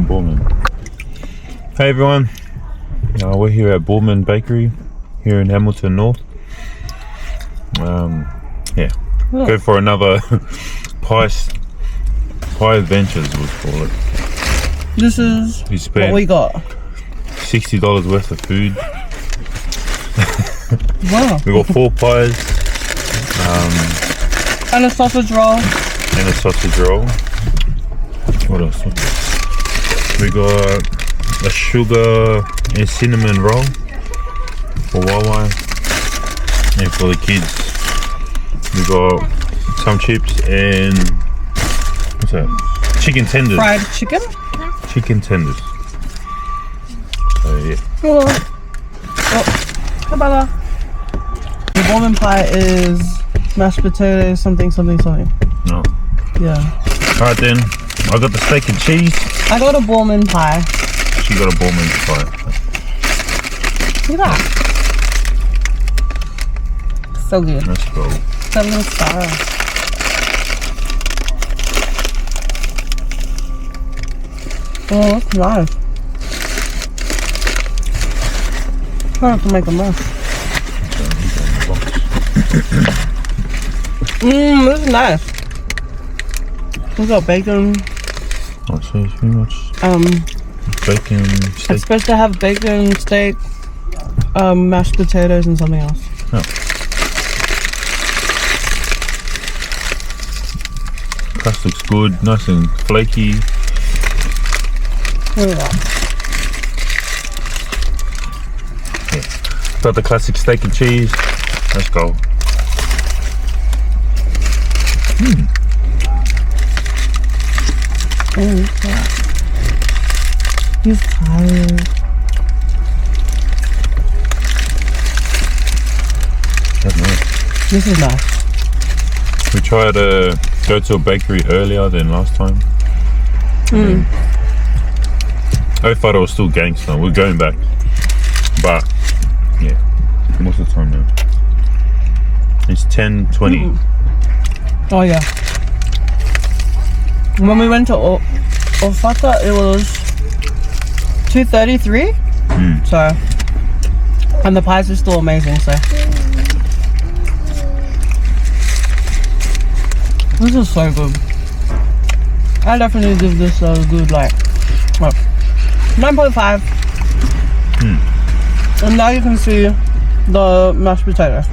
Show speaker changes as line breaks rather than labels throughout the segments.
Borman. Hey everyone, we're here at Borman Bakery here in Hamilton North. Go for another pie adventures, we'll call it.
This is what we got.
$60 worth of food.
Wow.
We got 4 pies.
And a sausage roll.
What else? We got a sugar and cinnamon roll for Wawa. And for the kids, we got some chips and what's that? Chicken tenders.
Fried chicken?
Chicken tenders. So yeah.
Oh, kabala. The Borman pie is mashed potatoes, something.
No.
Yeah.
Alright then, I got the steak and cheese.
I got a Borman pie.
She got a Borman pie.
Look at that. So good.
Let's go.
That little star. Oh, that's nice. I have to make a mess. This is nice. We got bacon.
Oh, so it's pretty much bacon, steak.
It's supposed to have bacon, steak, mashed potatoes, and something else.
Oh. Crust looks good, nice and flaky.
Look at that.
Yeah. Got the classic steak and cheese. Let's go.
Oh, look at that. He's tired.
That's nice.
This is nice.
We tried to go to a bakery earlier than last time. I thought it was still gangster. We're going back. But, yeah. What's the time now? It's 10:20.
Oh, yeah. When we went to Osaka, it was 2:33. So, and the pies are still amazing. So, this is so good. I definitely give this a good 9.5. And now you can see the mashed potato.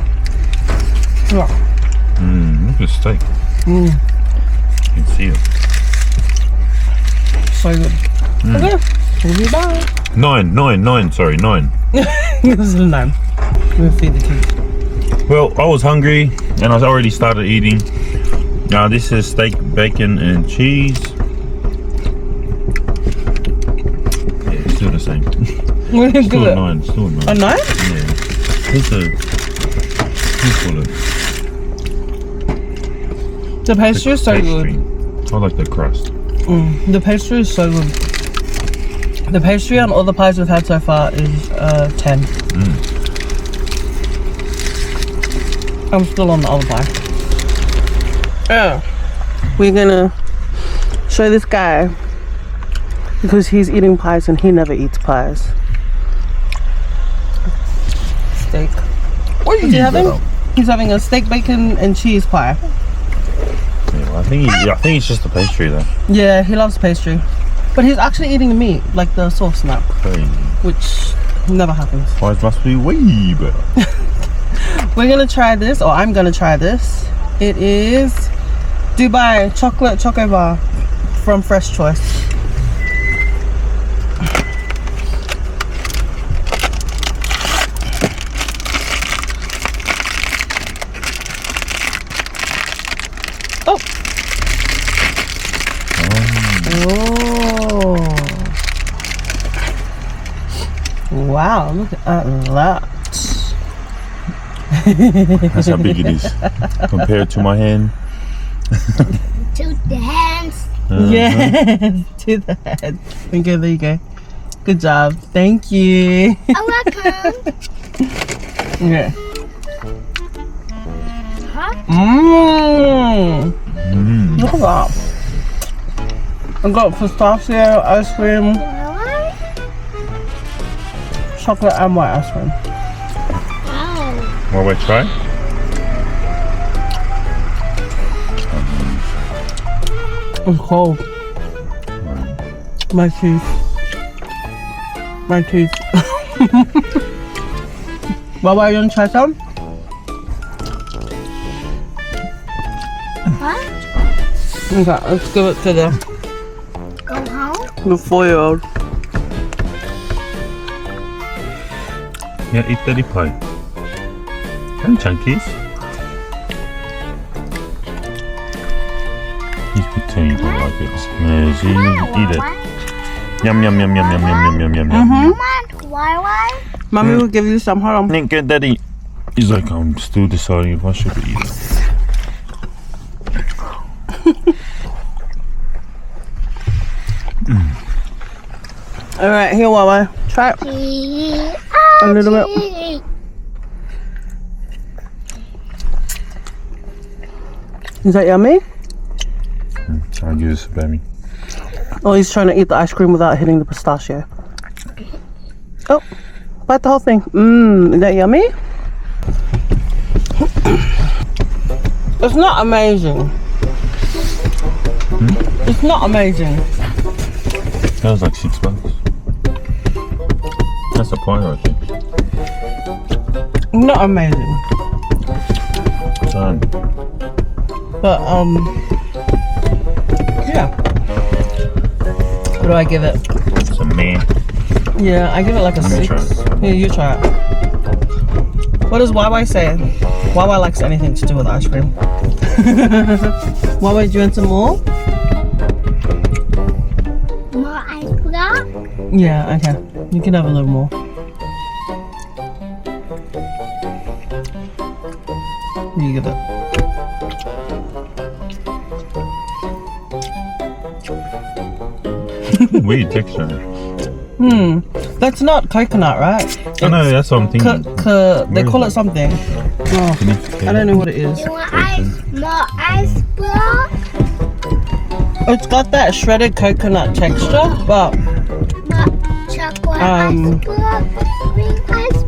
Yeah.
Look at the steak. You can see it.
So good. Okay, we'll be back.
9. Sorry, 9.
This is a 9. We'll feed the kids.
Well, I was hungry and I already started eating. Now this is steak, bacon, and cheese. Yeah, it's still the same.
What is
Still
it?
a 9. Still a 9.
A 9?
Yeah. Here's
The pastry is so
pastry.
good.
I like the crust.
The pastry is so good. The pastry on all the pies we've had so far is 10. I'm still on the other pie. Yeah. We're gonna show this guy because he's eating pies and he never eats pies. Steak. What's he having? He's having a steak, bacon, and cheese pie.
Yeah, I think it's just the pastry though.
Yeah, he loves pastry. But he's actually eating the meat, like the sauce now.
Crazy.
Which never happens.
Pies must be way better.
We're gonna try this, or I'm gonna try this. It is Dubai chocolate choco bar from Fresh Choice. Oh. Wow, look at that.
That's how big it is compared to my hand.
To the hands.
Yes, to the head. Okay, there you go. Good job. Thank you.
You're welcome.
Yeah.
Huh?
Look at that. I got pistachio ice cream, chocolate and white ice cream.
Want to try?
It's cold. My teeth. My teeth. Baba, you want to try some?
What?
Okay, let's give it to
Go home?
the 4-year-old.
Yeah, eat the pie. And chunkies. He's pretending to like it. Yes, eat it. Yum yum yum yum yum yum yum yum yum.
Come on, why?
Mommy will give you some. Hold on.
Think Daddy. He's like, I'm still deciding if I should eat it.
Alright, here, Wawa. Try it. A little bit. Is that yummy?
I'll give this a baby.
Oh, he's trying to eat the ice cream without hitting the pistachio. Oh, bite the whole thing. Is that yummy? It's not amazing. It's not amazing.
That was like $6. That's a pie right there.
Not amazing.
Done.
But, yeah. What do I give it?
It's a man.
Yeah, I give it like a
Let me
6.
try it.
Here, you try it. What does YY say? YY likes anything to do with ice cream. YY, do you want some more?
More ice cream?
Yeah, okay. You can have a little more. You get it.
Weird texture.
That's not coconut, right?
I know, that's what I'm thinking.
They call it something. Oh, I don't know what it is.
You want more ice cream?
It's got that shredded coconut texture, but
Chocolate
Um,
ice cream? Green ice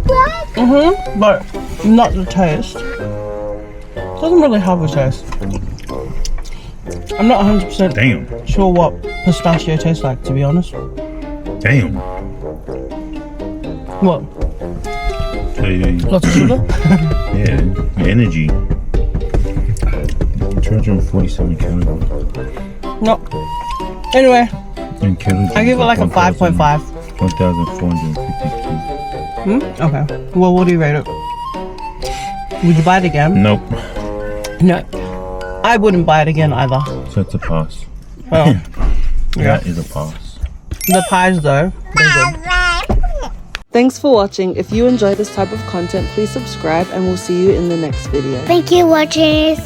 cream?
but not the taste. Doesn't really have a taste. I'm not 100%
Damn.
sure what pistachio tastes like, to be honest.
Damn.
What?
Hey,
Lots of sugar?
yeah, energy. 247 calories.
No. Anyway,
And calories.
I give it like a 5.5.
1,452.
Okay. Well, what do you rate it? Would you buy it again?
Nope.
No. I wouldn't buy it again either.
So it's a pass.
Oh. Yeah.
That is a pass.
The pies, though, they're good. Thanks for watching. If you enjoy this type of content, please subscribe and we'll see you in the next video.
Thank you, watchers.